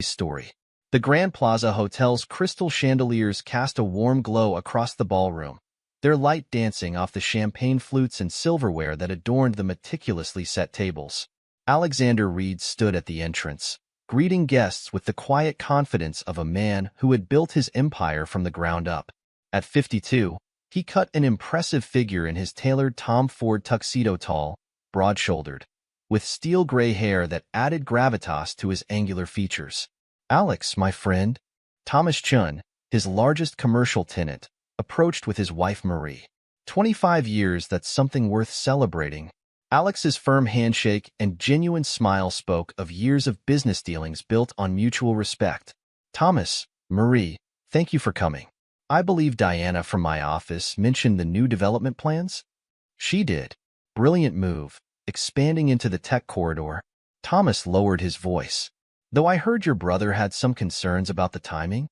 story. The Grand Plaza Hotel's crystal chandeliers cast a warm glow across the ballroom, their light dancing off the champagne flutes and silverware that adorned the meticulously set tables. Alexander Reed stood at the entrance, greeting guests with the quiet confidence of a man who had built his empire from the ground up. At 52, he cut an impressive figure in his tailored Tom Ford tuxedo, tall, broad-shouldered, with steel gray hair that added gravitas to his angular features. Alex, my friend, Thomas Chun, his largest commercial tenant, approached with his wife Marie. 25 years, that's something worth celebrating. Alex's firm handshake and genuine smile spoke of years of business dealings built on mutual respect. Thomas, Marie, thank you for coming. I believe Diana from my office mentioned the new development plans? She did. Brilliant move, expanding into the tech corridor. Thomas lowered his voice. Though I heard your brother had some concerns about the timing?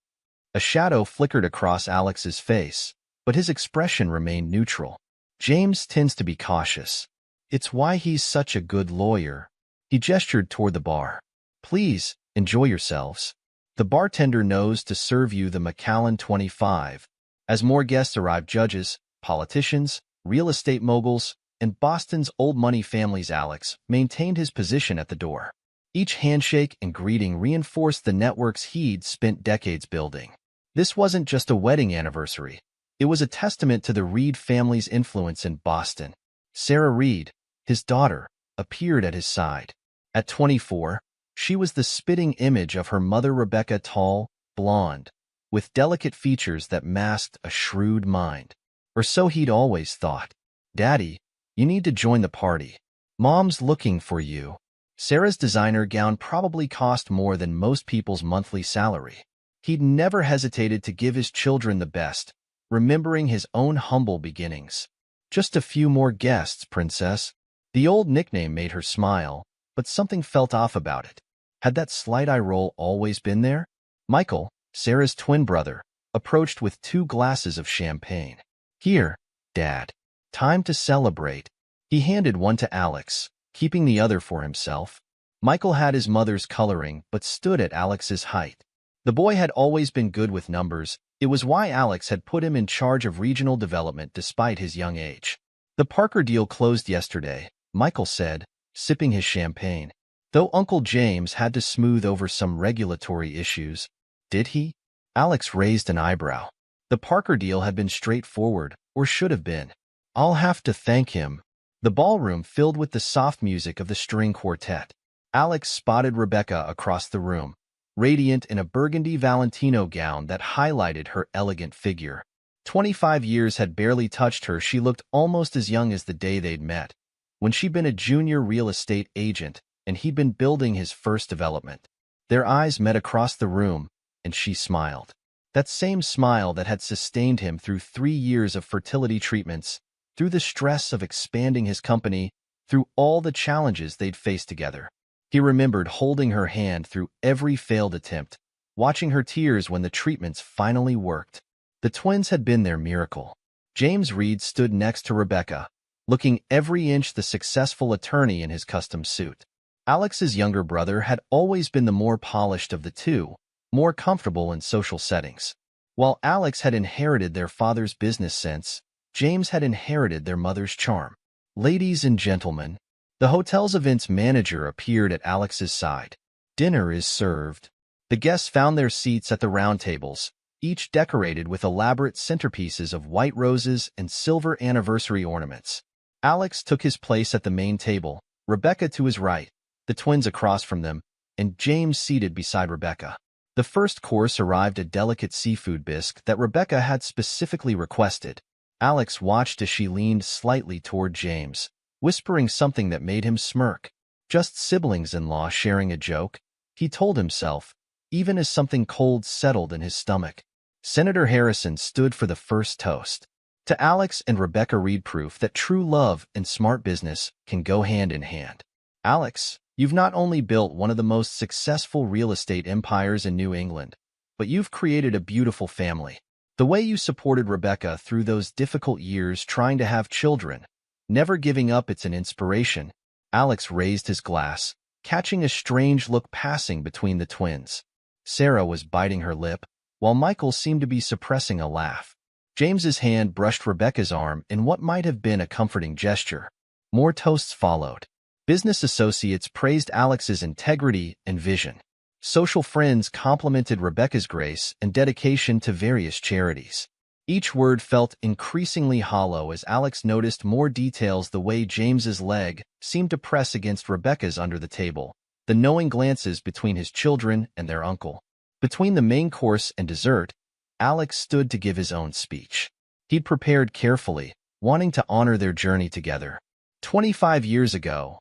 A shadow flickered across Alex's face, but his expression remained neutral. James tends to be cautious. It's why he's such a good lawyer. He gestured toward the bar. Please, enjoy yourselves. The bartender knows to serve you the Macallan 25. As more guests arrived, judges, politicians, real estate moguls, and Boston's old money families, Alex maintained his position at the door. Each handshake and greeting reinforced the networks he'd spent decades building. This wasn't just a wedding anniversary. It was a testament to the Reed family's influence in Boston. Sarah Reed, his daughter, appeared at his side. At 24, she was the spitting image of her mother Rebecca, tall, blonde, with delicate features that masked a shrewd mind. Or so he'd always thought. Daddy, you need to join the party. Mom's looking for you. Sarah's designer gown probably cost more than most people's monthly salary. He'd never hesitated to give his children the best, remembering his own humble beginnings. Just a few more guests, princess. The old nickname made her smile, but something felt off about it. Had that slight eye roll always been there? Michael, Sarah's twin brother, approached with 2 glasses of champagne. Here, Dad. Time to celebrate. He handed one to Alex, keeping the other for himself. Michael had his mother's coloring but stood at Alex's height. The boy had always been good with numbers. It was why Alex had put him in charge of regional development despite his young age. The Parker deal closed yesterday, Michael said, sipping his champagne. Though Uncle James had to smooth over some regulatory issues. Did he? Alex raised an eyebrow. The Parker deal had been straightforward, or should have been. I'll have to thank him. The ballroom filled with the soft music of the string quartet. Alex spotted Rebecca across the room, radiant in a burgundy Valentino gown that highlighted her elegant figure. 25 years had barely touched her. She looked almost as young as the day they'd met, when she'd been a junior real estate agent and he'd been building his first development. Their eyes met across the room, and she smiled. That same smile that had sustained him through 3 years of fertility treatments, through the stress of expanding his company, through all the challenges they'd faced together. He remembered holding her hand through every failed attempt, watching her tears when the treatments finally worked. The twins had been their miracle. James Reed stood next to Rebecca, looking every inch the successful attorney in his custom suit. Alex's younger brother had always been the more polished of the two, more comfortable in social settings. While Alex had inherited their father's business sense, James had inherited their mother's charm. Ladies and gentlemen, the hotel's events manager appeared at Alex's side. Dinner is served. The guests found their seats at the round tables, each decorated with elaborate centerpieces of white roses and silver anniversary ornaments. Alex took his place at the main table, Rebecca to his right, the twins across from them, and James seated beside Rebecca. The first course arrived, a delicate seafood bisque that Rebecca had specifically requested. Alex watched as she leaned slightly toward James, whispering something that made him smirk. Just siblings-in-law sharing a joke, he told himself, even as something cold settled in his stomach. Senator Harrison stood for the first toast. To Alex and Rebecca Reed, proof that true love and smart business can go hand in hand. Alex, you've not only built one of the most successful real estate empires in New England, but you've created a beautiful family. The way you supported Rebecca through those difficult years trying to have children, never giving up, it's an inspiration. Alex raised his glass, catching a strange look passing between the twins. Sarah was biting her lip, while Michael seemed to be suppressing a laugh. James's hand brushed Rebecca's arm in what might have been a comforting gesture. More toasts followed. Business associates praised Alex's integrity and vision. Social friends complimented Rebecca's grace and dedication to various charities. Each word felt increasingly hollow as Alex noticed more details: the way James's leg seemed to press against Rebecca's under the table, the knowing glances between his children and their uncle. Between the main course and dessert, Alex stood to give his own speech. He'd prepared carefully, wanting to honor their journey together. 25 years ago,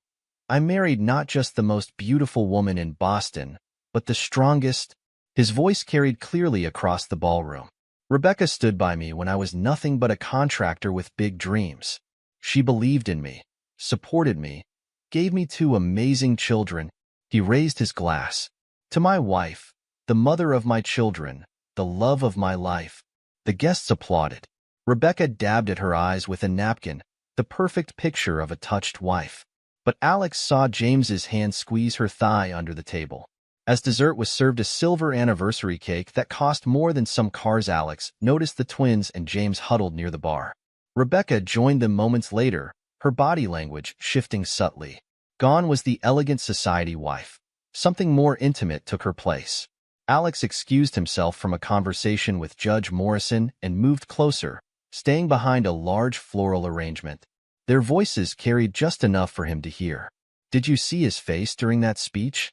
I married not just the most beautiful woman in Boston, but the strongest. His voice carried clearly across the ballroom. Rebecca stood by me when I was nothing but a contractor with big dreams. She believed in me, supported me, gave me 2 amazing children. He raised his glass. To my wife, the mother of my children, the love of my life. The guests applauded. Rebecca dabbed at her eyes with a napkin, the perfect picture of a touched wife. But Alex saw James's hand squeeze her thigh under the table. As dessert was served, a silver anniversary cake that cost more than some cars. Alex noticed the twins and James huddled near the bar. Rebecca joined them moments later, her body language shifting subtly. Gone was the elegant society wife. Something more intimate took her place. Alex excused himself from a conversation with Judge Morrison and moved closer, staying behind a large floral arrangement. Their voices carried just enough for him to hear. Did you see his face during that speech?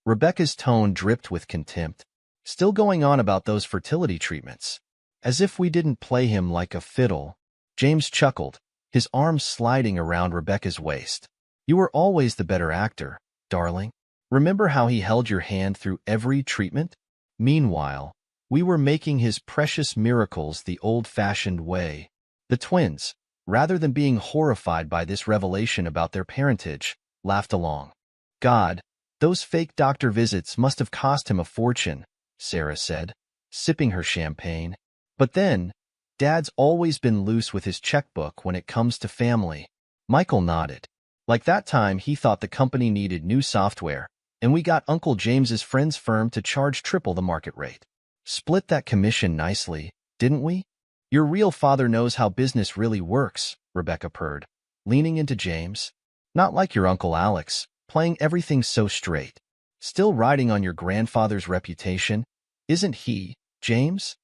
Rebecca's tone dripped with contempt. Still going on about those fertility treatments. As if we didn't play him like a fiddle. James chuckled, his arms sliding around Rebecca's waist. You were always the better actor, darling. Remember how he held your hand through every treatment? Meanwhile, we were making his precious miracles the old-fashioned way. The twins, rather than being horrified by this revelation about their parentage, laughed along. God, those fake doctor visits must have cost him a fortune, Sarah said, sipping her champagne. But then, Dad's always been loose with his checkbook when it comes to family. Michael nodded. Like that time he thought the company needed new software, and we got Uncle James's friend's firm to charge triple the market rate. Split that commission nicely, didn't we? Your real father knows how business really works, Rebecca purred, leaning into James. Not like your Uncle Alex, playing everything so straight. Still riding on your grandfather's reputation, isn't he, James?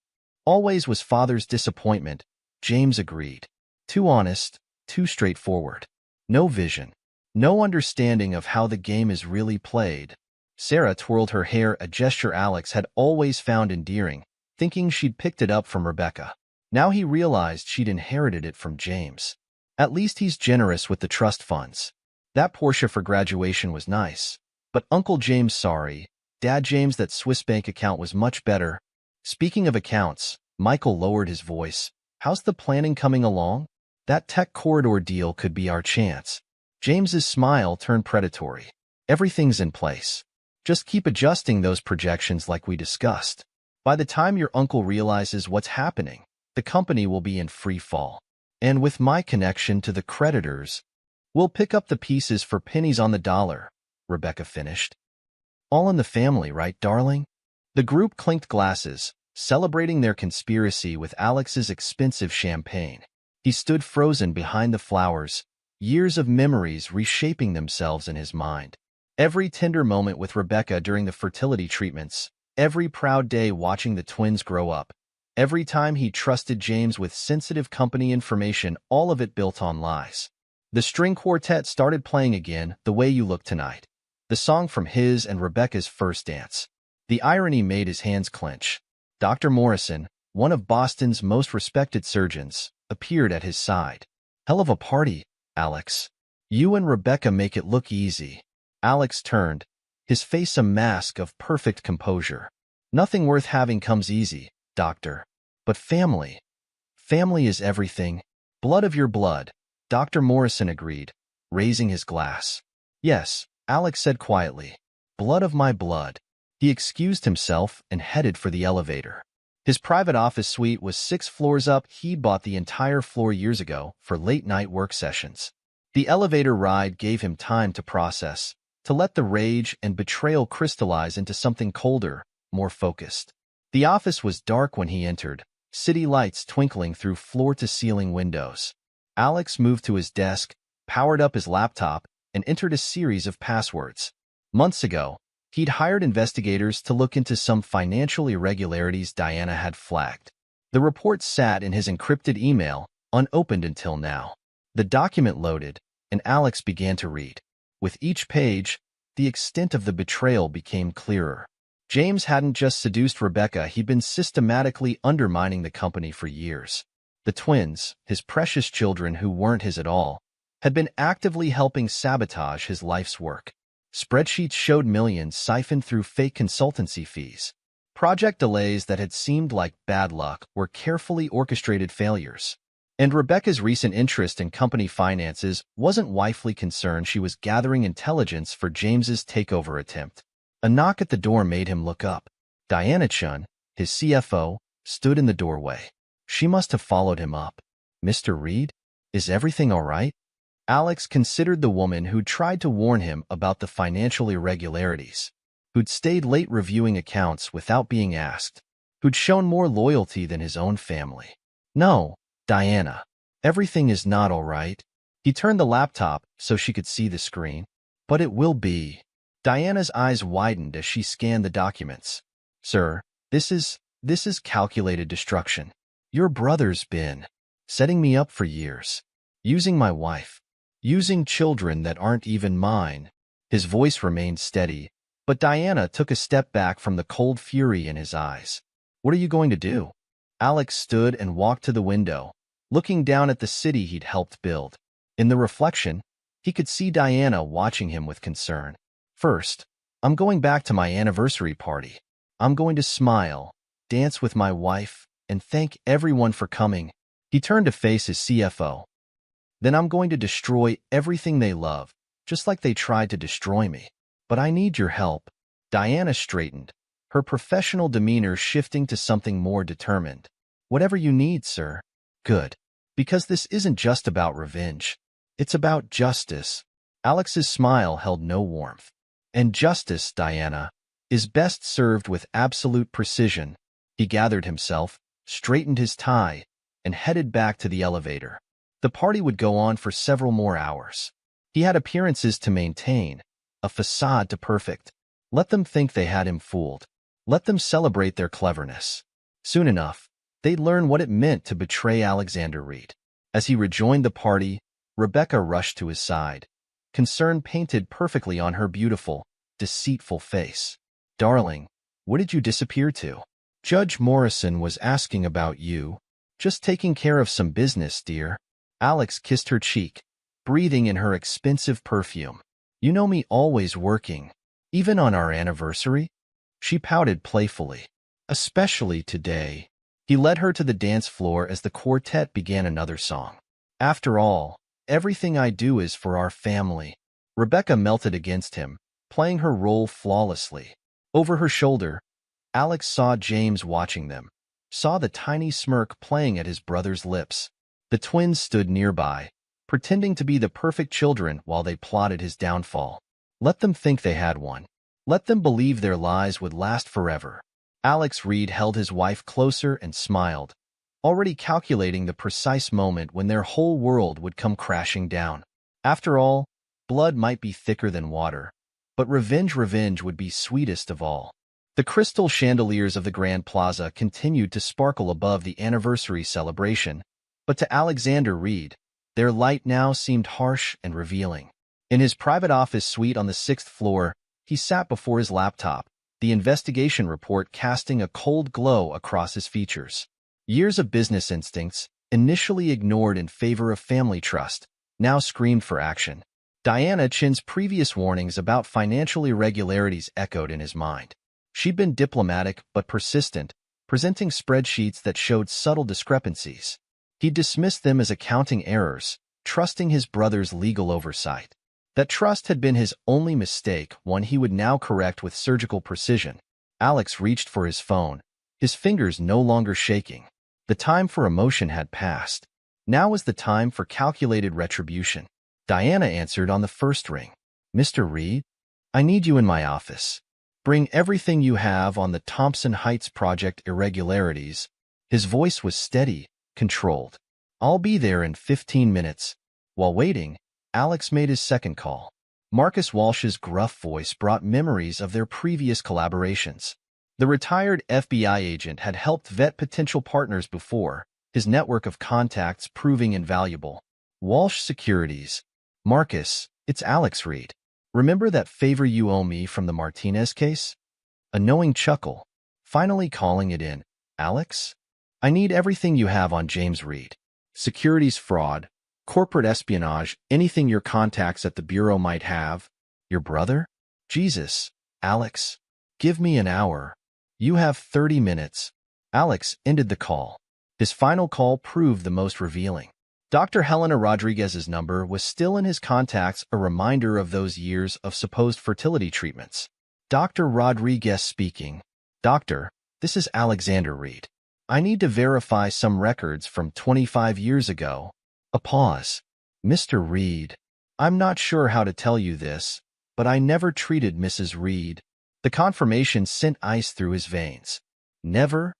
Always was father's disappointment, James agreed. Too honest, too straightforward. No vision. No understanding of how the game is really played. Sarah twirled her hair, a gesture Alex had always found endearing, thinking she'd picked it up from Rebecca. Now he realized she'd inherited it from James. At least he's generous with the trust funds. That Porsche for graduation was nice. But Uncle James, sorry. Dad James, that Swiss bank account was much better. Speaking of accounts, Michael lowered his voice. How's the planning coming along? That tech corridor deal could be our chance. James's smile turned predatory. Everything's in place. Just keep adjusting those projections like we discussed. By the time your uncle realizes what's happening, the company will be in free fall. And with my connection to the creditors, we'll pick up the pieces for pennies on the dollar, Rebecca finished. All in the family, right, darling? The group clinked glasses, celebrating their conspiracy with Alex's expensive champagne. He stood frozen behind the flowers, years of memories reshaping themselves in his mind. Every tender moment with Rebecca during the fertility treatments, every proud day watching the twins grow up, every time he trusted James with sensitive company information, all of it built on lies. The string quartet started playing again, The Way You Look Tonight, the song from his and Rebecca's first dance. The irony made his hands clench. Dr. Morrison, one of Boston's most respected surgeons, appeared at his side. Hell of a party, Alex. You and Rebecca make it look easy. Alex turned, his face a mask of perfect composure. Nothing worth having comes easy, doctor. But family. Family is everything. Blood of your blood, Dr. Morrison agreed, raising his glass. Yes, Alex said quietly. Blood of my blood. He excused himself and headed for the elevator. His private office suite was 6 floors up. He'd bought the entire floor years ago for late-night work sessions. The elevator ride gave him time to process, to let the rage and betrayal crystallize into something colder, more focused. The office was dark when he entered, city lights twinkling through floor-to-ceiling windows. Alex moved to his desk, powered up his laptop, and entered a series of passwords. Months ago, he'd hired investigators to look into some financial irregularities Diana had flagged. The report sat in his encrypted email, unopened until now. The document loaded, and Alex began to read. With each page, the extent of the betrayal became clearer. James hadn't just seduced Rebecca, he'd been systematically undermining the company for years. The twins, his precious children who weren't his at all, had been actively helping sabotage his life's work. Spreadsheets showed millions siphoned through fake consultancy fees. Project delays that had seemed like bad luck were carefully orchestrated failures. And Rebecca's recent interest in company finances wasn't wifely concern, she was gathering intelligence for James's takeover attempt. A knock at the door made him look up. Diana Chun, his CFO, stood in the doorway. She must have followed him up. "Mr. Reed? Is everything all right?" Alex considered the woman who'd tried to warn him about the financial irregularities, who'd stayed late reviewing accounts without being asked, who'd shown more loyalty than his own family. "No, Diana. Everything is not all right." He turned the laptop so she could see the screen. "But it will be." Diana's eyes widened as she scanned the documents. "Sir, this is calculated destruction. Your brother's been setting me up for years, using my wife, using children that aren't even mine." His voice remained steady, but Diana took a step back from the cold fury in his eyes. "What are you going to do?" Alex stood and walked to the window, looking down at the city he'd helped build. In the reflection, he could see Diana watching him with concern. "First, I'm going back to my anniversary party. I'm going to smile, dance with my wife, and thank everyone for coming." He turned to face his CFO. "Then I'm going to destroy everything they love, just like they tried to destroy me. But I need your help." Diana straightened, her professional demeanor shifting to something more determined. "Whatever you need, sir." "Good. Because this isn't just about revenge. It's about justice." Alex's smile held no warmth. "And justice, Diana, is best served with absolute precision." He gathered himself, straightened his tie, and headed back to the elevator. The party would go on for several more hours. He had appearances to maintain, a facade to perfect. Let them think they had him fooled. Let them celebrate their cleverness. Soon enough, they'd learn what it meant to betray Alexander Reed. As he rejoined the party, Rebecca rushed to his side, concern painted perfectly on her beautiful, deceitful face. "Darling, where did you disappear to?" "Judge Morrison was asking about you." "Just taking care of some business, dear." Alex kissed her cheek, breathing in her expensive perfume. "You know me always working, even on our anniversary." She pouted playfully. "Especially today." He led her to the dance floor as the quartet began another song. "After all, everything I do is for our family." Rebecca melted against him, playing her role flawlessly. Over her shoulder, Alex saw James watching them, saw the tiny smirk playing at his brother's lips. The twins stood nearby, pretending to be the perfect children while they plotted his downfall. Let them think they had one. Let them believe their lies would last forever. Alex Reed held his wife closer and smiled, already calculating the precise moment when their whole world would come crashing down. After all, blood might be thicker than water, but revenge would be sweetest of all. The crystal chandeliers of the Grand Plaza continued to sparkle above the anniversary celebration, but to Alexander Reed, their light now seemed harsh and revealing. In his private office suite on the 6th floor, he sat before his laptop, the investigation report casting a cold glow across his features. Years of business instincts, initially ignored in favor of family trust, now screamed for action. Diana Chin's previous warnings about financial irregularities echoed in his mind. She'd been diplomatic but persistent, presenting spreadsheets that showed subtle discrepancies. He dismissed them as accounting errors, trusting his brother's legal oversight. That trust had been his only mistake, one he would now correct with surgical precision. Alex reached for his phone, his fingers no longer shaking. The time for emotion had passed. Now was the time for calculated retribution. Diana answered on the first ring. "Mr. Reed, I need you in my office." Bring everything you have on the Thompson Heights project irregularities. His voice was steady, controlled. I'll be there in 15 minutes. While waiting, Alex made his second call. Marcus Walsh's gruff voice brought memories of their previous collaborations. The retired FBI agent had helped vet potential partners before, his network of contacts proving invaluable. Walsh Securities. Marcus, it's Alex Reed. Remember that favor you owe me from the Martinez case? A knowing chuckle. Finally calling it in. Alex? I need everything you have on James Reed. Securities fraud, corporate espionage, anything your contacts at the Bureau might have. Your brother? Jesus, Alex. Give me an hour. You have 30 minutes. Alex ended the call. His final call proved the most revealing. Dr. Helena Rodriguez's number was still in his contacts, a reminder of those years of supposed fertility treatments. Dr. Rodriguez speaking. Doctor, this is Alexander Reed. I need to verify some records from 25 years ago. A pause. Mr. Reed, I'm not sure how to tell you this, but I never treated Mrs. Reed. The confirmation sent ice through his veins. Never?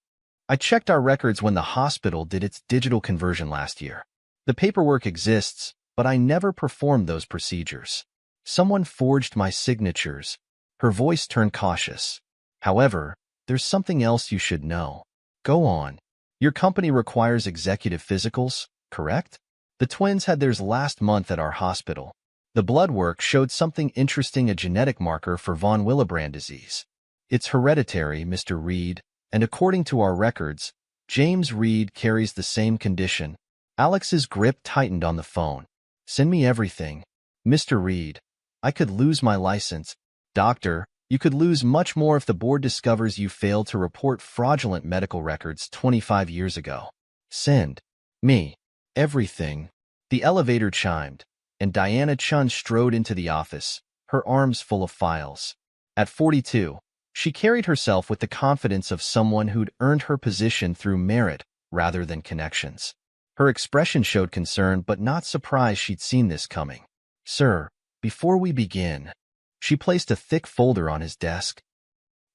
I checked our records when the hospital did its digital conversion last year. The paperwork exists, but I never performed those procedures. Someone forged my signatures. Her voice turned cautious. However, there's something else you should know. Go on. Your company requires executive physicals, correct? The twins had theirs last month at our hospital. The blood work showed something interesting, a genetic marker for von Willebrand disease. It's hereditary, Mr. Reed, and according to our records, James Reed carries the same condition. Alex's grip tightened on the phone. Send me everything. Mr. Reed, I could lose my license. Doctor, you could lose much more if the board discovers you failed to report fraudulent medical records 25 years ago. Send me everything. The elevator chimed, and Diana Chun strode into the office, her arms full of files. At 42, she carried herself with the confidence of someone who'd earned her position through merit rather than connections. Her expression showed concern but not surprise she'd seen this coming. Sir, before we begin, she placed a thick folder on his desk.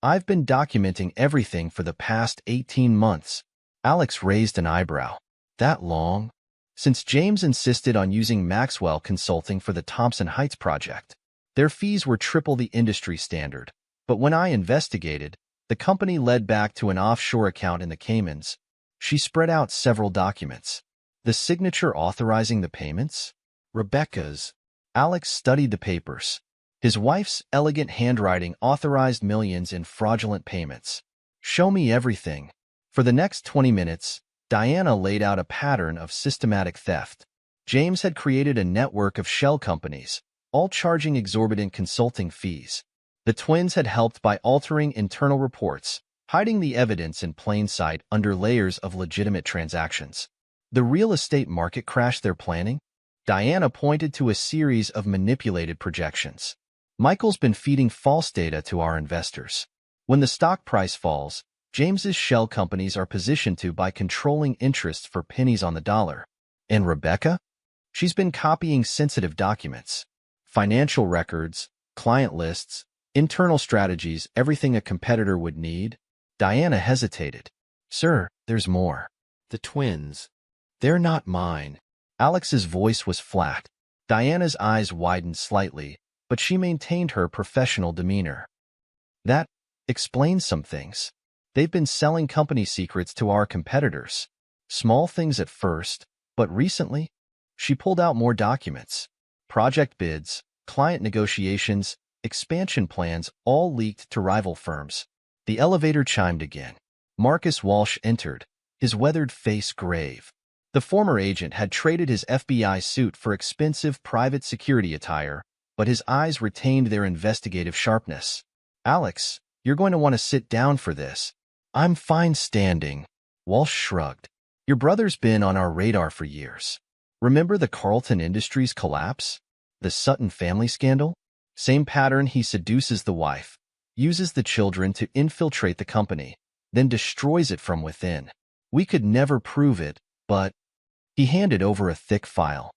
I've been documenting everything for the past 18 months. Alex raised an eyebrow. That long? Since James insisted on using Maxwell Consulting for the Thompson Heights project. Their fees were triple the industry standard, but when I investigated, the company led back to an offshore account in the Caymans. She spread out several documents. The signature authorizing the payments? Rebecca's. Alex studied the papers. His wife's elegant handwriting authorized millions in fraudulent payments. Show me everything. For the next 20 minutes, Diana laid out a pattern of systematic theft. James had created a network of shell companies, all charging exorbitant consulting fees. The twins had helped by altering internal reports, hiding the evidence in plain sight under layers of legitimate transactions. The real estate market crashed their planning? Diana pointed to a series of manipulated projections. Michael's been feeding false data to our investors. When the stock price falls, James's shell companies are positioned to by controlling interests for pennies on the dollar. And Rebecca? She's been copying sensitive documents. Financial records, client lists, internal strategies, everything a competitor would need. Diana hesitated. Sir, there's more. The twins. They're not mine. Alex's voice was flat. Diana's eyes widened slightly, but she maintained her professional demeanor. That explains some things. They've been selling company secrets to our competitors. Small things at first, but recently, she pulled out more documents. Project bids, client negotiations, expansion plans, all leaked to rival firms. The elevator chimed again. Marcus Walsh entered, his weathered face grave. The former agent had traded his FBI suit for expensive private security attire, but his eyes retained their investigative sharpness. Alex, you're going to want to sit down for this. I'm fine standing. Walsh shrugged. Your brother's been on our radar for years. Remember the Carlton Industries collapse? The Sutton family scandal? Same pattern. He seduces the wife, uses the children to infiltrate the company, then destroys it from within. We could never prove it, but... He handed over a thick file.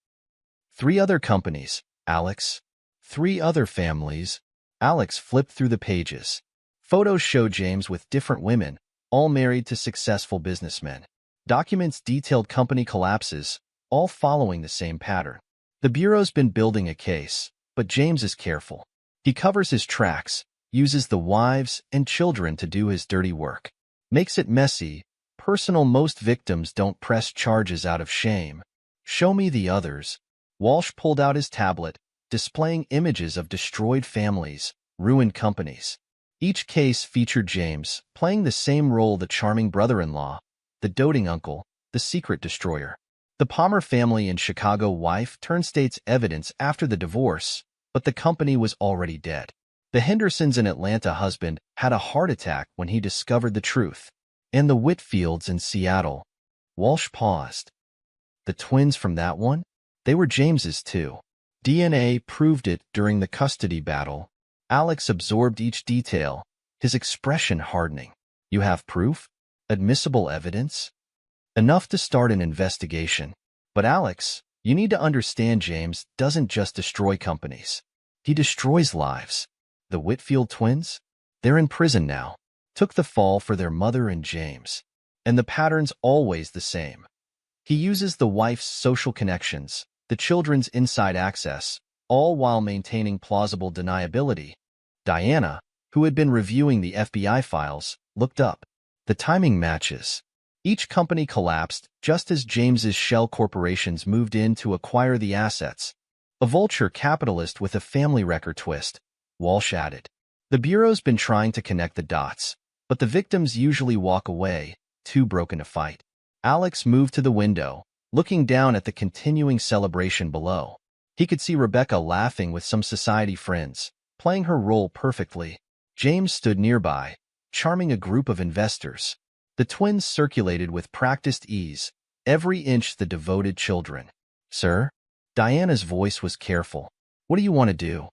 3 other companies, Alex. 3 other families. Alex flipped through the pages. Photos show James with different women, all married to successful businessmen. Documents detailed company collapses, all following the same pattern. The Bureau's been building a case, but James is careful. He covers his tracks, uses the wives and children to do his dirty work. Makes it messy, personal. Most victims don't press charges out of shame. Show me the others. Walsh pulled out his tablet, displaying images of destroyed families, ruined companies. Each case featured James, playing the same role: the charming brother-in-law, the doting uncle, the secret destroyer. The Palmer family in Chicago wife turned state's evidence after the divorce, but the company was already dead. The Hendersons in Atlanta husband had a heart attack when he discovered the truth. And the Whitfields in Seattle. Walsh paused. The twins from that one? They were James's too. DNA proved it during the custody battle. Alex absorbed each detail, his expression hardening. You have proof? Admissible evidence? Enough to start an investigation. But Alex, you need to understand, James doesn't just destroy companies. He destroys lives. The Whitfield twins? They're in prison now. Took the fall for their mother and James. And the pattern's always the same. He uses the wife's social connections, the children's inside access, all while maintaining plausible deniability. Diana, who had been reviewing the FBI files, looked up. The timing matches. Each company collapsed just as James's shell corporations moved in to acquire the assets. A vulture capitalist with a family wrecker twist, Walsh added. The Bureau's been trying to connect the dots, but the victims usually walk away, too broken to fight. Alex moved to the window, looking down at the continuing celebration below. He could see Rebecca laughing with some society friends, playing her role perfectly. James stood nearby, charming a group of investors. The twins circulated with practiced ease, every inch the devoted children. Sir? Diana's voice was careful. What do you want to do?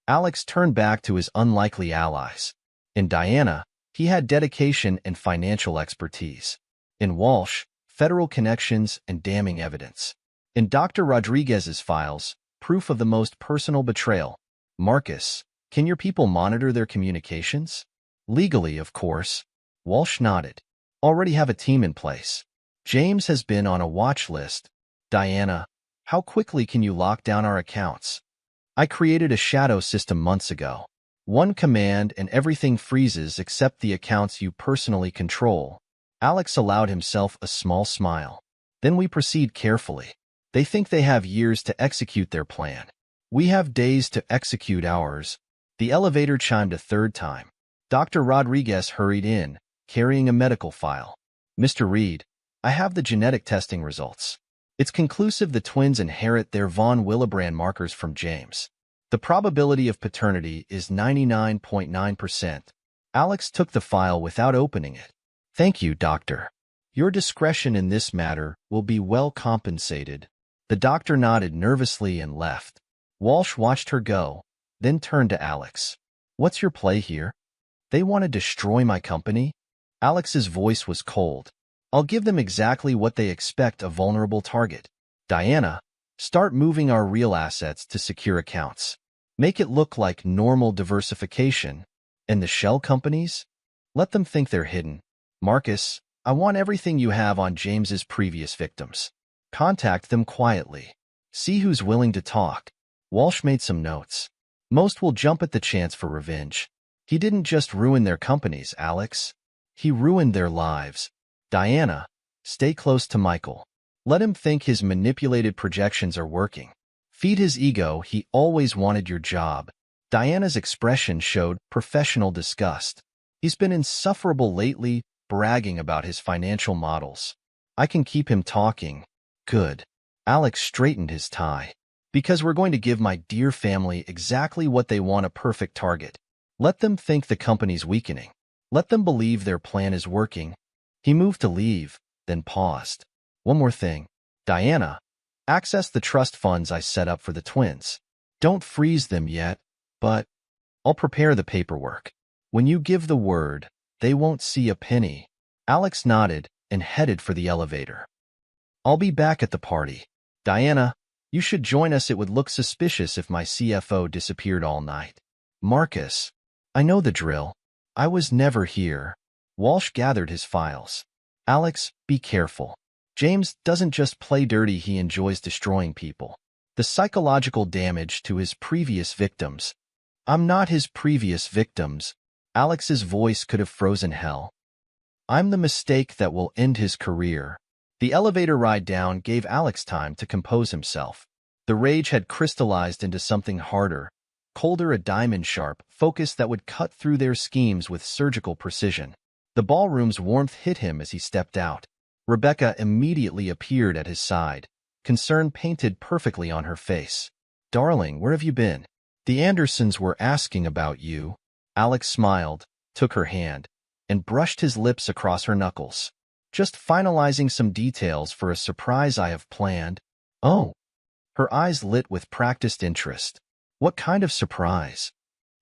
Alex turned back to his unlikely allies. In Diana, he had dedication and financial expertise. In Walsh, federal connections and damning evidence. In Dr. Rodriguez's files, proof of the most personal betrayal. Marcus, can your people monitor their communications? Legally, of course. Walsh nodded. Already have a team in place. James has been on a watch list. Diana, how quickly can you lock down our accounts? I created a shadow system months ago. One command and everything freezes except the accounts you personally control. Alex allowed himself a small smile. Then we proceed carefully. They think they have years to execute their plan. We have days to execute ours. The elevator chimed a third time. Dr. Rodriguez hurried in, carrying a medical file. Mr. Reed, I have the genetic testing results. It's conclusive the twins inherit their von Willebrand markers from James. The probability of paternity is 99.9%. Alex took the file without opening it. Thank you, doctor. Your discretion in this matter will be well compensated. The doctor nodded nervously and left. Walsh watched her go, then turned to Alex. What's your play here? They want to destroy my company? Alex's voice was cold. I'll give them exactly what they expect: a vulnerable target. Diana, start moving our real assets to secure accounts. Make it look like normal diversification. And the shell companies? Let them think they're hidden. Marcus, I want everything you have on James's previous victims. Contact them quietly. See who's willing to talk. Walsh made some notes. Most will jump at the chance for revenge. He didn't just ruin their companies, Alex. He ruined their lives. Diana, stay close to Michael. Let him think his manipulated projections are working. Feed his ego. He always wanted your job. Diana's expression showed professional disgust. He's been insufferable lately, bragging about his financial models. I can keep him talking. Good. Alex straightened his tie. Because we're going to give my dear family exactly what they want: a perfect target. Let them think the company's weakening. Let them believe their plan is working. He moved to leave, then paused. One more thing. Diana, access the trust funds I set up for the twins. Don't freeze them yet, but I'll prepare the paperwork. When you give the word, they won't see a penny. Alex nodded and headed for the elevator. I'll be back at the party. Diana, you should join us. It would look suspicious if my CFO disappeared all night. Marcus, I know the drill. I was never here. Walsh gathered his files. Alex, be careful. James doesn't just play dirty, he enjoys destroying people. The psychological damage to his previous victims. I'm not his previous victims. Alex's voice could have frozen hell. I'm the mistake that will end his career. The elevator ride down gave Alex time to compose himself. The rage had crystallized into something harder, colder, a diamond-sharp focus that would cut through their schemes with surgical precision. The ballroom's warmth hit him as he stepped out. Rebecca immediately appeared at his side, concern painted perfectly on her face. Darling, where have you been? The Andersons were asking about you. Alex smiled, took her hand, and brushed his lips across her knuckles. Just finalizing some details for a surprise I have planned. Oh. Her eyes lit with practiced interest. What kind of surprise?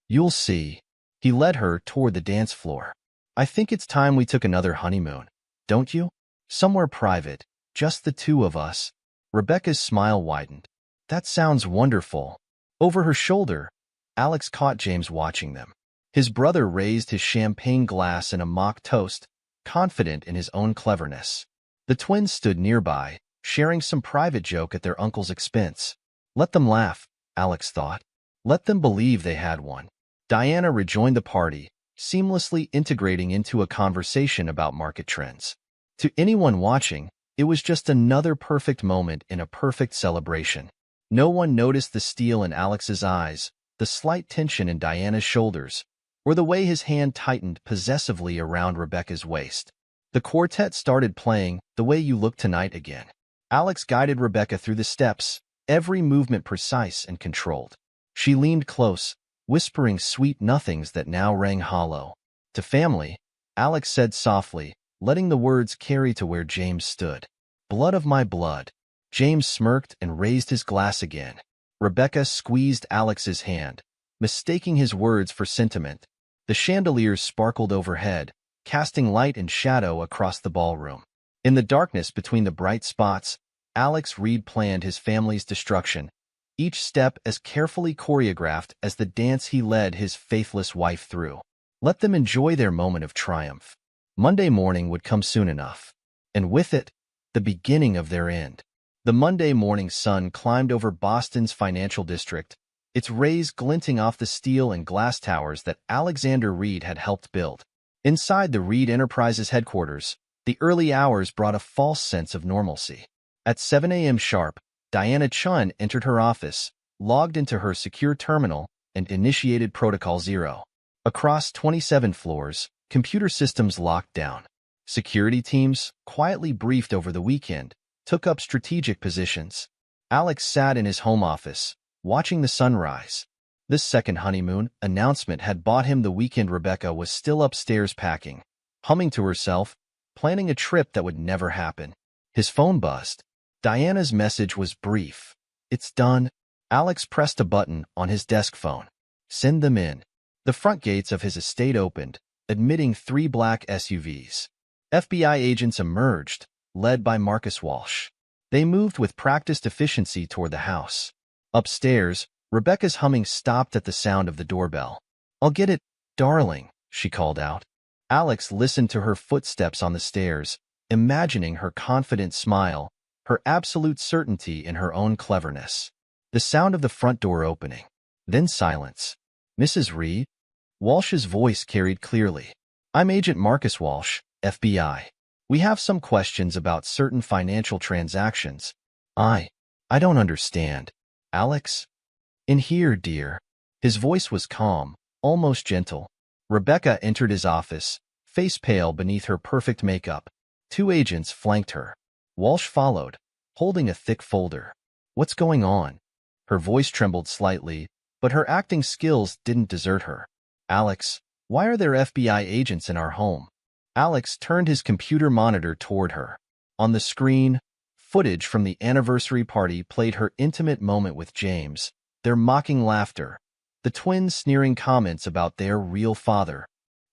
You'll see. He led her toward the dance floor. I think it's time we took another honeymoon, don't you? Somewhere private, just the two of us. Rebecca's smile widened. That sounds wonderful. Over her shoulder, Alex caught James watching them. His brother raised his champagne glass in a mock toast, confident in his own cleverness. The twins stood nearby, sharing some private joke at their uncle's expense. Let them laugh, Alex thought. Let them believe they had one. Diana rejoined the party, seamlessly integrating into a conversation about market trends. To anyone watching, it was just another perfect moment in a perfect celebration. No one noticed the steel in Alex's eyes, the slight tension in Diana's shoulders, or the way his hand tightened possessively around Rebecca's waist. The quartet started playing The Way You Look Tonight again. Alex guided Rebecca through the steps, every movement precise and controlled. She leaned close, whispering sweet nothings that now rang hollow. To family, Alex said softly, letting the words carry to where James stood. Blood of my blood. James smirked and raised his glass again. Rebecca squeezed Alex's hand, mistaking his words for sentiment. The chandeliers sparkled overhead, casting light and shadow across the ballroom. In the darkness between the bright spots, Alex Reed planned his family's destruction, each step as carefully choreographed as the dance he led his faithless wife through. Let them enjoy their moment of triumph. Monday morning would come soon enough, and with it, the beginning of their end. The Monday morning sun climbed over Boston's financial district, its rays glinting off the steel and glass towers that Alexander Reed had helped build. Inside the Reed Enterprises headquarters, the early hours brought a false sense of normalcy. At 7 a.m. sharp, Diana Chun entered her office, logged into her secure terminal, and initiated Protocol Zero. Across 27 floors, computer systems locked down. Security teams, quietly briefed over the weekend, took up strategic positions. Alex sat in his home office, watching the sunrise. This second honeymoon announcement had bought him the weekend. Rebecca was still upstairs packing, humming to herself, planning a trip that would never happen. His phone buzzed. Diana's message was brief. It's done. Alex pressed a button on his desk phone. Send them in. The front gates of his estate opened, admitting 3 black SUVs. FBI agents emerged, led by Marcus Walsh. They moved with practiced efficiency toward the house. Upstairs, Rebecca's humming stopped at the sound of the doorbell. I'll get it, darling, she called out. Alex listened to her footsteps on the stairs, imagining her confident smile, her absolute certainty in her own cleverness. The sound of the front door opening. Then silence. Mrs. Reed? Walsh's voice carried clearly. I'm Agent Marcus Walsh, FBI. We have some questions about certain financial transactions. I don't understand. Alex? In here, dear. His voice was calm, almost gentle. Rebecca entered his office, face pale beneath her perfect makeup. 2 agents flanked her. Walsh followed, holding a thick folder. What's going on? Her voice trembled slightly, but her acting skills didn't desert her. Alex, why are there FBI agents in our home? Alex turned his computer monitor toward her. On the screen, footage from the anniversary party played her intimate moment with James, their mocking laughter, the twins sneering comments about their real father.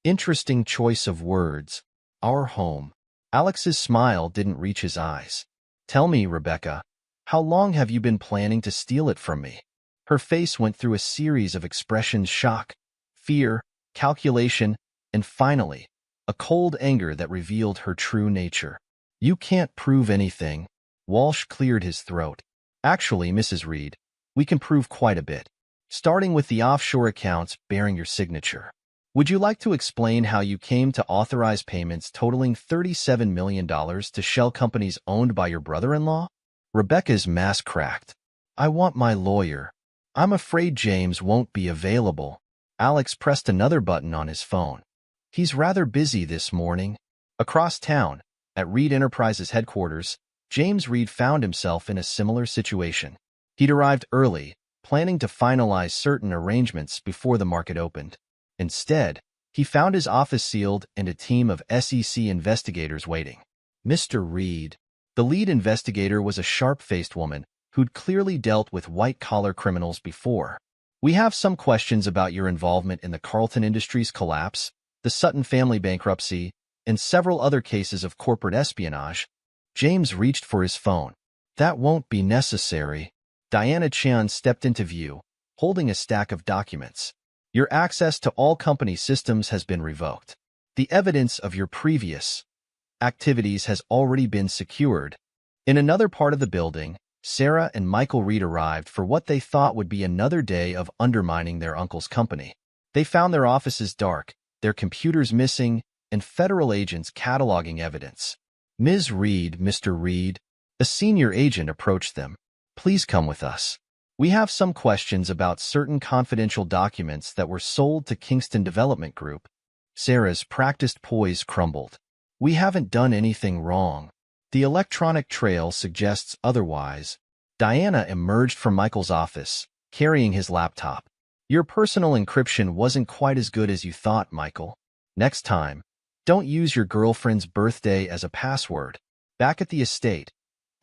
Interesting choice of words. Our home. Alex's smile didn't reach his eyes. Tell me, Rebecca, how long have you been planning to steal it from me? Her face went through a series of expressions: shock, fear, calculation, And finally, a cold anger that revealed her true nature. You can't prove anything. Walsh cleared his throat. Actually, Mrs. Reed, we can prove quite a bit, starting with the offshore accounts bearing your signature. Would you like to explain how you came to authorize payments totaling $37 million to shell companies owned by your brother-in-law? Rebecca's mask cracked. I want my lawyer. I'm afraid James won't be available. Alex pressed another button on his phone. He's rather busy this morning. Across town, at Reed Enterprises headquarters, James Reed found himself in a similar situation. He'd arrived early, planning to finalize certain arrangements before the market opened. Instead, he found his office sealed and a team of SEC investigators waiting. Mr. Reed. The lead investigator was a sharp-faced woman who'd clearly dealt with white-collar criminals before. We have some questions about your involvement in the Carlton Industries collapse, the Sutton family bankruptcy, and several other cases of corporate espionage. James reached for his phone. That won't be necessary. Diana Chan stepped into view, holding a stack of documents. Your access to all company systems has been revoked. The evidence of your previous activities has already been secured. In another part of the building, Sarah and Michael Reed arrived for what they thought would be another day of undermining their uncle's company. They found their offices dark, their computers missing, and federal agents cataloging evidence. Ms. Reed, Mr. Reed, a senior agent approached them. Please come with us. We have some questions about certain confidential documents that were sold to Kingston Development Group. Sarah's practiced poise crumbled. We haven't done anything wrong. The electronic trail suggests otherwise. Diana emerged from Michael's office, carrying his laptop. Your personal encryption wasn't quite as good as you thought, Michael. Next time, don't use your girlfriend's birthday as a password. Back at the estate,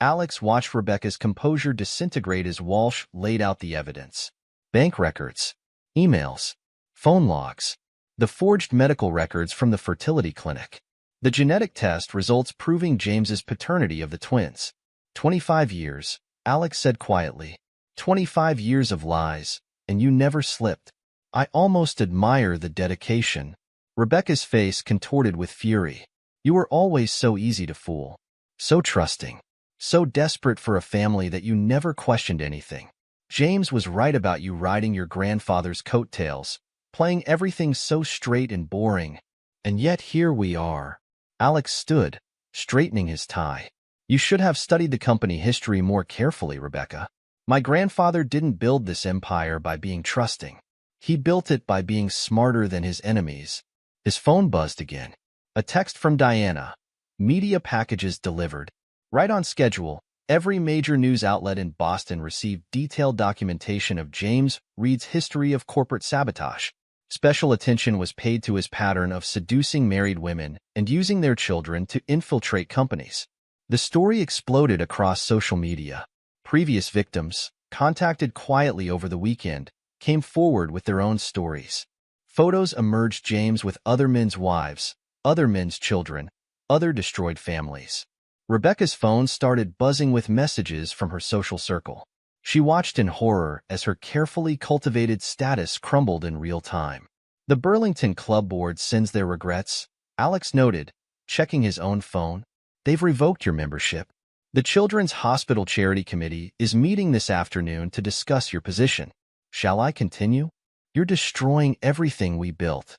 Alex watched Rebecca's composure disintegrate as Walsh laid out the evidence. Bank records, emails, phone logs, the forged medical records from the fertility clinic. The genetic test results proving James's paternity of the twins. 25 years, Alex said quietly. 25 years of lies, and you never slipped. I almost admire the dedication. Rebecca's face contorted with fury. You were always so easy to fool. So trusting. So desperate for a family that you never questioned anything. James was right about you riding your grandfather's coattails, playing everything so straight and boring. And yet here we are. Alex stood, straightening his tie. You should have studied the company history more carefully, Rebecca. My grandfather didn't build this empire by being trusting. He built it by being smarter than his enemies. His phone buzzed again. A text from Diana. Media packages delivered. Right on schedule, every major news outlet in Boston received detailed documentation of James Reed's history of corporate sabotage. Special attention was paid to his pattern of seducing married women and using their children to infiltrate companies. The story exploded across social media. Previous victims, contacted quietly over the weekend, came forward with their own stories. Photos emerged James with other men's wives, other men's children, other destroyed families. Rebecca's phone started buzzing with messages from her social circle. She watched in horror as her carefully cultivated status crumbled in real time. The Burlington Club Board sends their regrets, Alex noted, checking his own phone. They've revoked your membership. The Children's Hospital Charity Committee is meeting this afternoon to discuss your position. Shall I continue? You're destroying everything we built.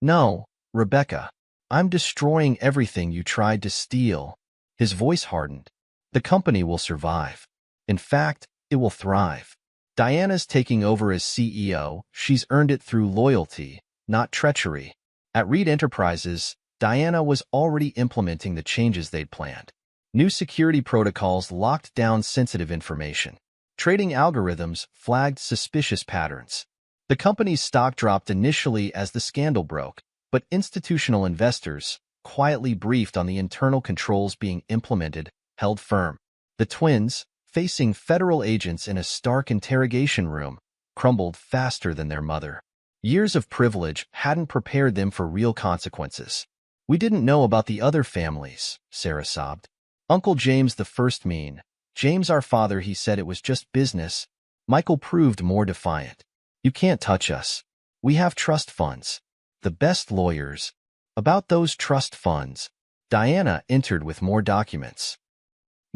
No, Rebecca. I'm destroying everything you tried to steal. His voice hardened. The company will survive. In fact, it will thrive. Diana's taking over as CEO. She's earned it through loyalty, not treachery. At Reed Enterprises, Diana was already implementing the changes they'd planned. New security protocols locked down sensitive information. Trading algorithms flagged suspicious patterns. The company's stock dropped initially as the scandal broke, but institutional investors, quietly briefed on the internal controls being implemented, held firm. The twins, facing federal agents in a stark interrogation room, crumbled faster than their mother. Years of privilege hadn't prepared them for real consequences. We didn't know about the other families, Sarah sobbed. Uncle James the first mean. James our father, he said it was just business. Michael proved more defiant. You can't touch us. We have trust funds. the best lawyers. About those trust funds. Diana entered with more documents.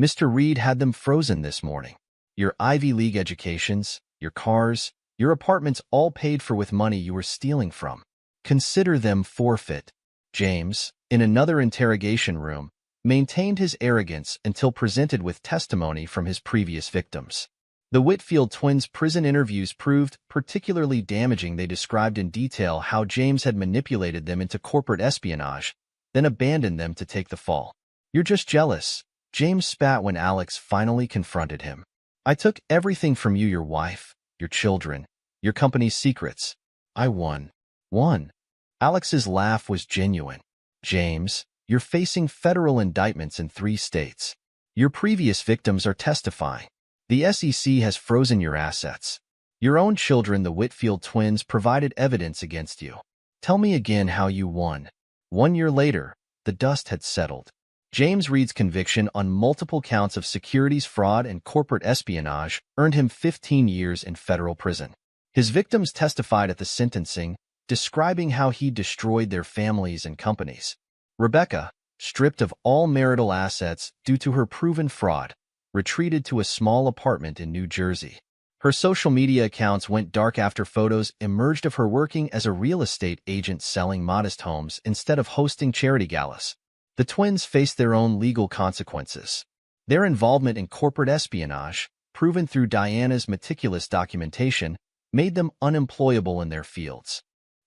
Mr. Reed had them frozen this morning. Your Ivy League educations, your cars, your apartments all paid for with money you were stealing from. Consider them forfeit. James, in another interrogation room, maintained his arrogance until presented with testimony from his previous victims. The Whitfield twins' prison interviews proved particularly damaging. They described in detail how James had manipulated them into corporate espionage, then abandoned them to take the fall. You're just jealous, James spat when Alex finally confronted him. I took everything from you, your wife, your children, your company's secrets. I won. Won. Alex's laugh was genuine. James, you're facing federal indictments in 3 states. Your previous victims are testifying. The SEC has frozen your assets. Your own children, the Whitfield twins, provided evidence against you. Tell me again how you won. 1 year later, the dust had settled. James Reed's conviction on multiple counts of securities fraud and corporate espionage earned him 15 years in federal prison. His victims testified at the sentencing, describing how he destroyed their families and companies. Rebecca, stripped of all marital assets due to her proven fraud, retreated to a small apartment in New Jersey. Her social media accounts went dark after photos emerged of her working as a real estate agent selling modest homes instead of hosting charity galas. The twins faced their own legal consequences. Their involvement in corporate espionage, proven through Diana's meticulous documentation, made them unemployable in their fields.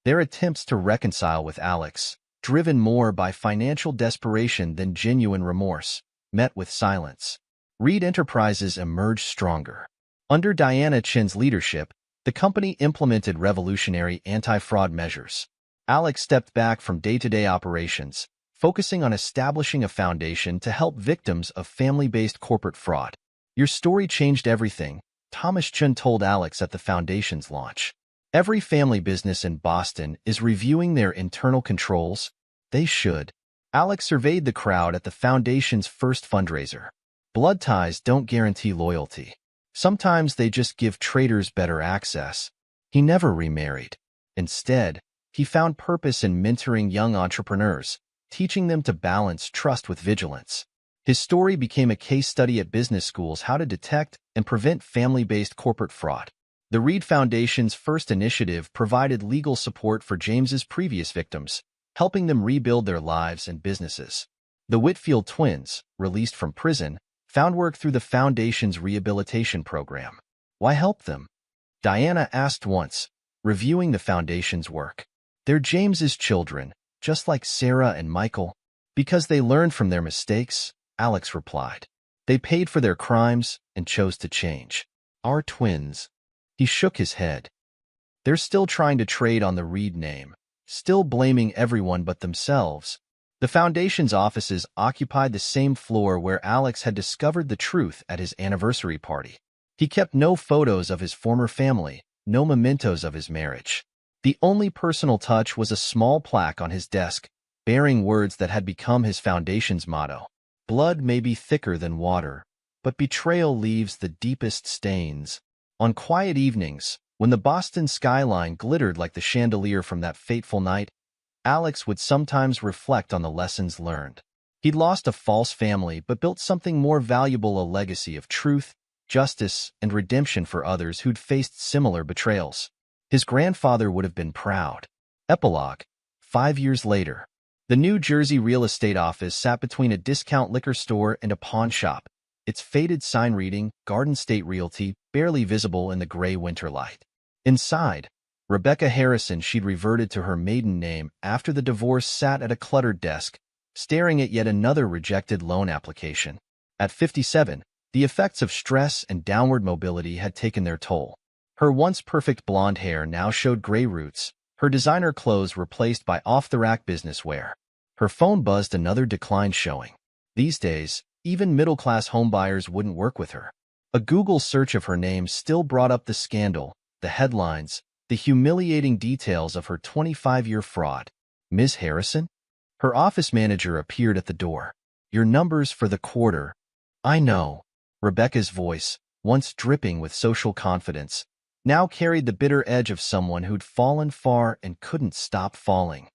Their attempts to reconcile with Alex, driven more by financial desperation than genuine remorse, met with silence. Reed Enterprises emerged stronger. Under Diana Chin's leadership, the company implemented revolutionary anti-fraud measures. Alex stepped back from day-to-day operations, focusing on establishing a foundation to help victims of family-based corporate fraud. Your story changed everything, Thomas Chun told Alex at the foundation's launch. Every family business in Boston is reviewing their internal controls. They should. Alex surveyed the crowd at the foundation's first fundraiser. Blood ties don't guarantee loyalty. Sometimes they just give traitors better access. He never remarried. Instead, he found purpose in mentoring young entrepreneurs, teaching them to balance trust with vigilance. His story became a case study at business schools how to detect and prevent family-based corporate fraud. The Reed Foundation's first initiative provided legal support for James's previous victims, helping them rebuild their lives and businesses. The Whitfield twins, released from prison, found work through the Foundation's rehabilitation program. Why help them? Diana asked once, reviewing the Foundation's work. They're James's children, just like Sarah and Michael. Because they learned from their mistakes, Alex replied. They paid for their crimes and chose to change. Our twins. He shook his head. They're still trying to trade on the Reed name, still blaming everyone but themselves. The Foundation's offices occupied the same floor where Alex had discovered the truth at his anniversary party. He kept no photos of his former family, no mementos of his marriage. The only personal touch was a small plaque on his desk, bearing words that had become his Foundation's motto. Blood may be thicker than water, but betrayal leaves the deepest stains. On quiet evenings, when the Boston skyline glittered like the chandelier from that fateful night, Alex would sometimes reflect on the lessons learned. He'd lost a false family but built something more valuable, a legacy of truth, justice, and redemption for others who'd faced similar betrayals. His grandfather would have been proud. Epilogue. 5 years later. The New Jersey real estate office sat between a discount liquor store and a pawn shop, its faded sign reading, Garden State Realty, barely visible in the gray winter light. Inside, Rebecca Harrison, she'd reverted to her maiden name after the divorce, sat at a cluttered desk, staring at yet another rejected loan application. At 57, the effects of stress and downward mobility had taken their toll. Her once perfect blonde hair now showed gray roots, her designer clothes replaced by off-the-rack business wear. Her phone buzzed, another decline showing. These days, even middle-class homebuyers wouldn't work with her. A Google search of her name still brought up the scandal, the headlines, the humiliating details of her 25-year fraud. Ms. Harrison? Her office manager appeared at the door. Your numbers for the quarter. I know. Rebecca's voice, once dripping with social confidence, now carried the bitter edge of someone who'd fallen far and couldn't stop falling.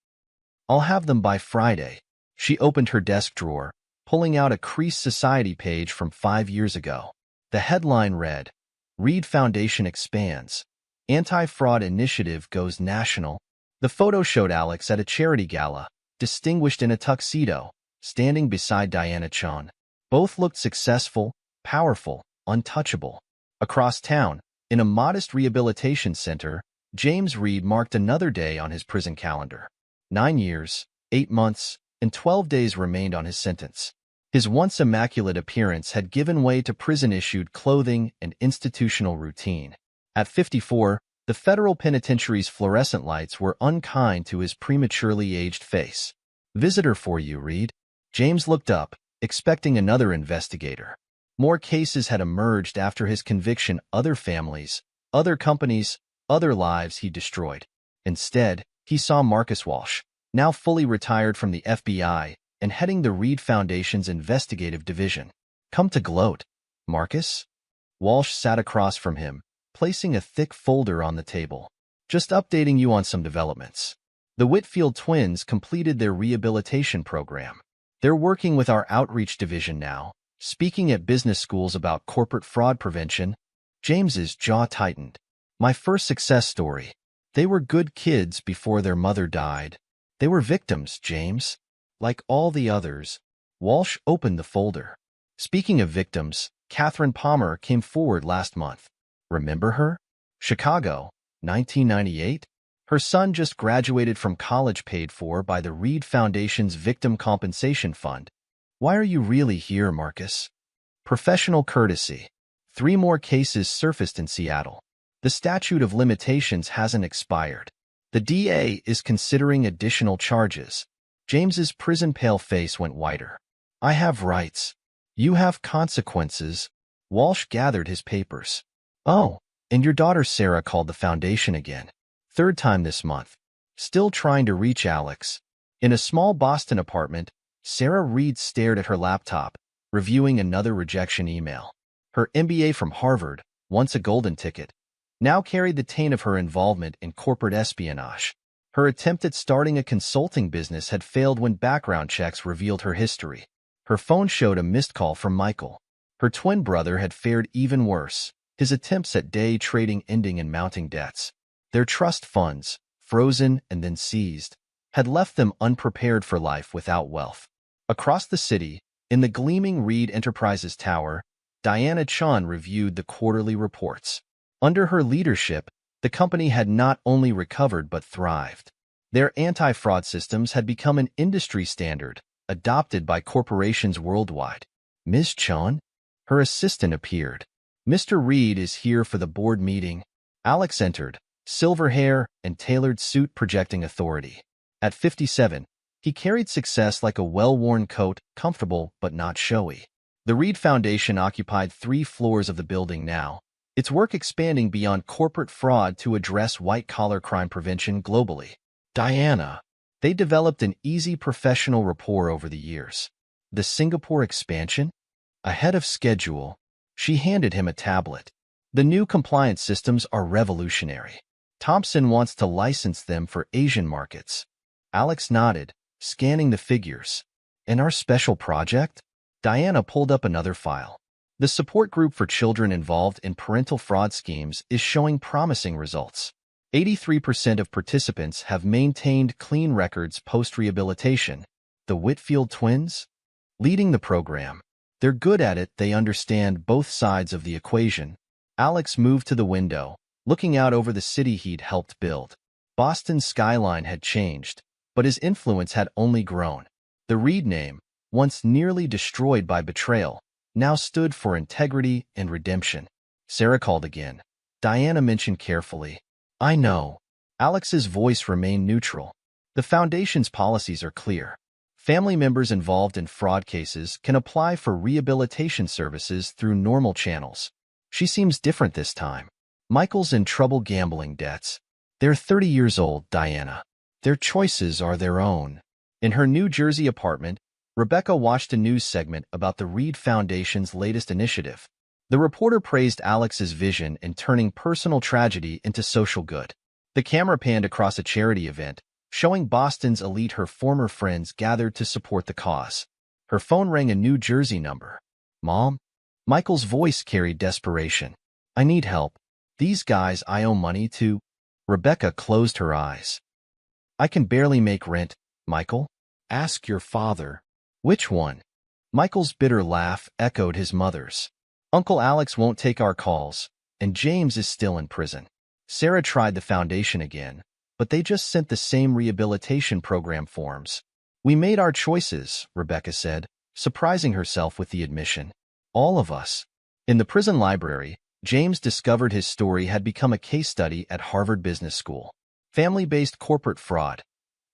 I'll have them by Friday. She opened her desk drawer, pulling out a creased society page from 5 years ago. The headline read, Reed Foundation expands. Anti-fraud initiative goes national. The photo showed Alex at a charity gala, distinguished in a tuxedo, standing beside Diana Chon. Both looked successful, powerful, untouchable. Across town, in a modest rehabilitation center, James Reed marked another day on his prison calendar. 9 years, 8 months, and 12 days remained on his sentence. His once immaculate appearance had given way to prison-issued clothing and institutional routine. At 54, the federal penitentiary's fluorescent lights were unkind to his prematurely aged face. "Visitor for you, Reed." James looked up, expecting another investigator. More cases had emerged after his conviction, other families, other companies, other lives he destroyed. Instead, he saw Marcus Walsh, now fully retired from the FBI and heading the Reed Foundation's investigative division. "Come to gloat, Marcus?" Walsh sat across from him, placing a thick folder on the table. "Just updating you on some developments. The Whitfield twins completed their rehabilitation program. They're working with our outreach division now, speaking at business schools about corporate fraud prevention." James's jaw tightened. "My first success story. They were good kids before their mother died. They were victims, James. Like all the others." Walsh opened the folder. "Speaking of victims, Catherine Palmer came forward last month. Remember her? Chicago, 1998? Her son just graduated from college paid for by the Reed Foundation's Victim Compensation Fund. Why are you really here, Marcus?" "Professional courtesy." 3 more cases surfaced in Seattle. The statute of limitations hasn't expired. The DA is considering additional charges. James's prison-pale face went whiter. "I have rights. You have consequences." Walsh gathered his papers. "Oh, and your daughter Sarah called the foundation again. 3rd time this month. Still trying to reach Alex." In a small Boston apartment, Sarah Reed stared at her laptop, reviewing another rejection email. Her MBA from Harvard, once a golden ticket, now carried the taint of her involvement in corporate espionage. Her attempt at starting a consulting business had failed when background checks revealed her history. Her phone showed a missed call from Michael. Her twin brother had fared even worse, his attempts at day trading ending in mounting debts. Their trust funds, frozen and then seized, had left them unprepared for life without wealth. Across the city, in the gleaming Reed Enterprises Tower, Diana Chon reviewed the quarterly reports. Under her leadership, the company had not only recovered but thrived. Their anti-fraud systems had become an industry standard, adopted by corporations worldwide. "Ms. Chon?" Her assistant appeared. "Mr. Reed is here for the board meeting." Alex entered, silver hair and tailored suit projecting authority. At 57, he carried success like a well-worn coat, comfortable but not showy. The Reed Foundation occupied 3 floors of the building now, its work expanding beyond corporate fraud to address white-collar crime prevention globally. "Diana." They developed an easy professional rapport over the years. "The Singapore expansion?" "Ahead of schedule." She handed him a tablet. "The new compliance systems are revolutionary. Thompson wants to license them for Asian markets." Alex nodded, scanning the figures. "And our special project?" Diana pulled up another file. "The support group for children involved in parental fraud schemes is showing promising results. 83% of participants have maintained clean records post-rehabilitation. The Whitfield twins? Leading the program. They're good at it, they understand both sides of the equation." Alex moved to the window, looking out over the city he'd helped build. Boston's skyline had changed, but his influence had only grown. The Reed name, once nearly destroyed by betrayal, now stood for integrity and redemption. Sarah called again. Diana mentioned carefully, "I know." Alex's voice remained neutral. "The Foundation's policies are clear. Family members involved in fraud cases can apply for rehabilitation services through normal channels. She seems different this time. Michael's in trouble gambling debts. They're 30 years old, Diana. Their choices are their own." In her New Jersey apartment, Rebecca watched a news segment about the Reed Foundation's latest initiative. The reporter praised Alex's vision in turning personal tragedy into social good. The camera panned across a charity event, showing Boston's elite her former friends gathered to support the cause. Her phone rang a New Jersey number. "Mom?" Michael's voice carried desperation. "I need help. These guys I owe money to." Rebecca closed her eyes. "I can barely make rent, Michael. Ask your father." "Which one?" Michael's bitter laugh echoed his mother's. "Uncle Alex won't take our calls, and James is still in prison." Sarah tried the foundation again, but they just sent the same rehabilitation program forms. "We made our choices," Rebecca said, surprising herself with the admission. "All of us." In the prison library, James discovered his story had become a case study at Harvard Business School. Family-based corporate fraud.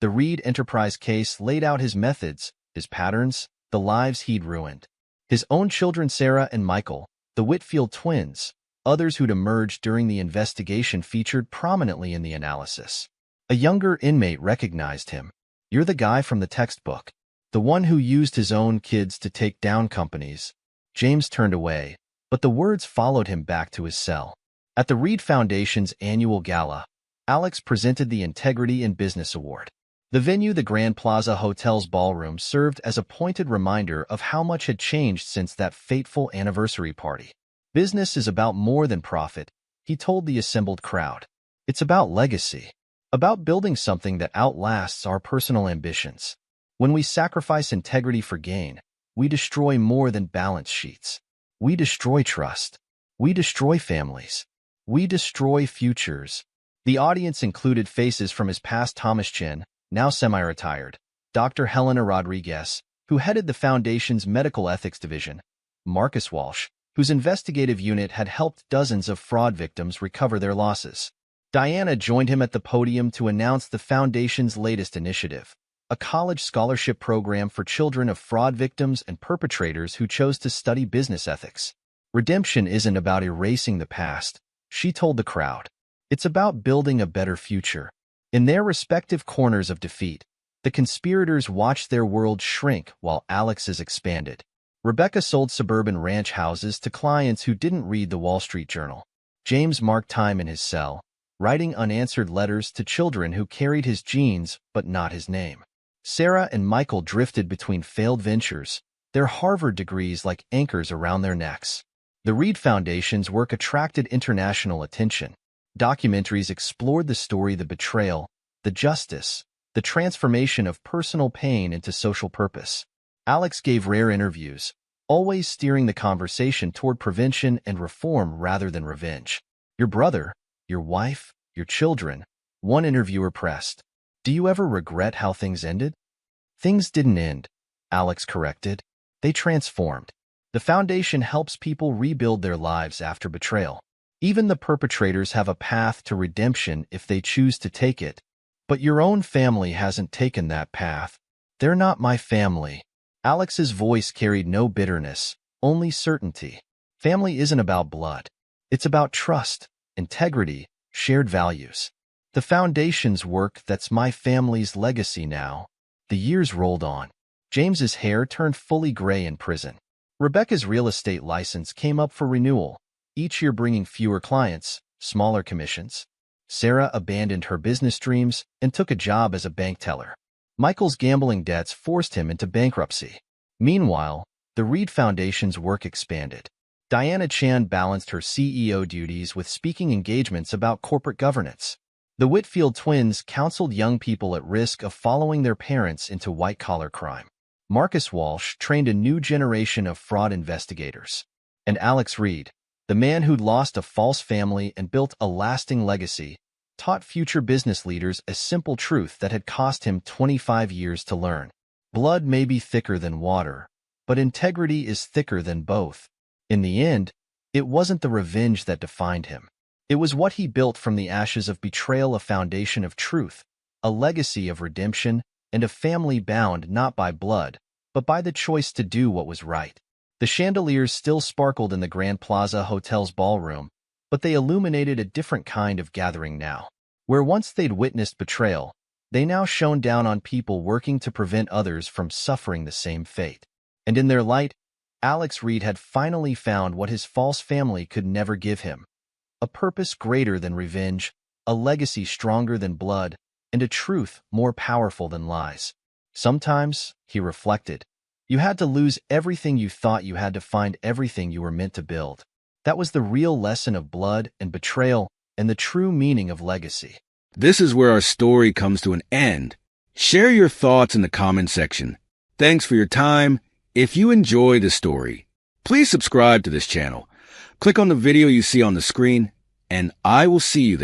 The Reed Enterprise case laid out his methods, his patterns, the lives he'd ruined. His own children, Sarah and Michael, the Whitfield twins, others who'd emerged during the investigation, featured prominently in the analysis. A younger inmate recognized him. "You're the guy from the textbook. The one who used his own kids to take down companies." James turned away, but the words followed him back to his cell. At the Reed Foundation's annual gala, Alex presented the Integrity in Business Award. The venue, the Grand Plaza Hotel's ballroom, served as a pointed reminder of how much had changed since that fateful anniversary party. "Business is about more than profit," he told the assembled crowd. "It's about legacy, about building something that outlasts our personal ambitions. When we sacrifice integrity for gain, we destroy more than balance sheets. We destroy trust. We destroy families. We destroy futures." The audience included faces from his past: Thomas Chin, now semi-retired; Dr. Helena Rodriguez, who headed the Foundation's Medical Ethics Division; Marcus Walsh, whose investigative unit had helped dozens of fraud victims recover their losses. Diana joined him at the podium to announce the Foundation's latest initiative, a college scholarship program for children of fraud victims and perpetrators who chose to study business ethics. "Redemption isn't about erasing the past," she told the crowd. "It's about building a better future." In their respective corners of defeat, the conspirators watched their world shrink while Alex's expanded. Rebecca sold suburban ranch houses to clients who didn't read the Wall Street Journal. James marked time in his cell, writing unanswered letters to children who carried his genes but not his name. Sarah and Michael drifted between failed ventures, their Harvard degrees like anchors around their necks. The Reed Foundation's work attracted international attention. Documentaries explored the story, the betrayal, the justice, the transformation of personal pain into social purpose. Alex gave rare interviews, always steering the conversation toward prevention and reform rather than revenge. "Your brother, your wife, your children," one interviewer pressed. "Do you ever regret how things ended?" "Things didn't end," Alex corrected. "They transformed." The Foundation helps people rebuild their lives after betrayal. Even the perpetrators have a path to redemption if they choose to take it. But your own family hasn't taken that path. "They're not my family." Alex's voice carried no bitterness, only certainty. Family isn't about blood. It's about trust, integrity, shared values. The Foundation's work, that's my family's legacy now. The years rolled on. James's hair turned fully gray in prison. Rebecca's real estate license came up for renewal, each year bringing fewer clients, smaller commissions. Sarah abandoned her business dreams and took a job as a bank teller. Michael's gambling debts forced him into bankruptcy. Meanwhile, the Reed Foundation's work expanded. Diana Chan balanced her CEO duties with speaking engagements about corporate governance. The Whitfield twins counseled young people at risk of following their parents into white-collar crime. Marcus Walsh trained a new generation of fraud investigators. And Alex Reed, the man who'd lost a false family and built a lasting legacy, taught future business leaders a simple truth that had cost him 25 years to learn. Blood may be thicker than water, but integrity is thicker than both. In the end, it wasn't the revenge that defined him. It was what he built from the ashes of betrayal, a foundation of truth, a legacy of redemption, and a family bound not by blood, but by the choice to do what was right. The chandeliers still sparkled in the Grand Plaza Hotel's ballroom, but they illuminated a different kind of gathering now. Where once they'd witnessed betrayal, they now shone down on people working to prevent others from suffering the same fate. And in their light, Alex Reed had finally found what his false family could never give him: a purpose greater than revenge, a legacy stronger than blood, and a truth more powerful than lies. Sometimes, he reflected, you had to lose everything you thought you had to find everything you were meant to build. That was the real lesson of blood and betrayal and the true meaning of legacy. This is where our story comes to an end. Share your thoughts in the comment section. Thanks for your time. If you enjoy the story, please subscribe to this channel. Click on the video you see on the screen, and I will see you there.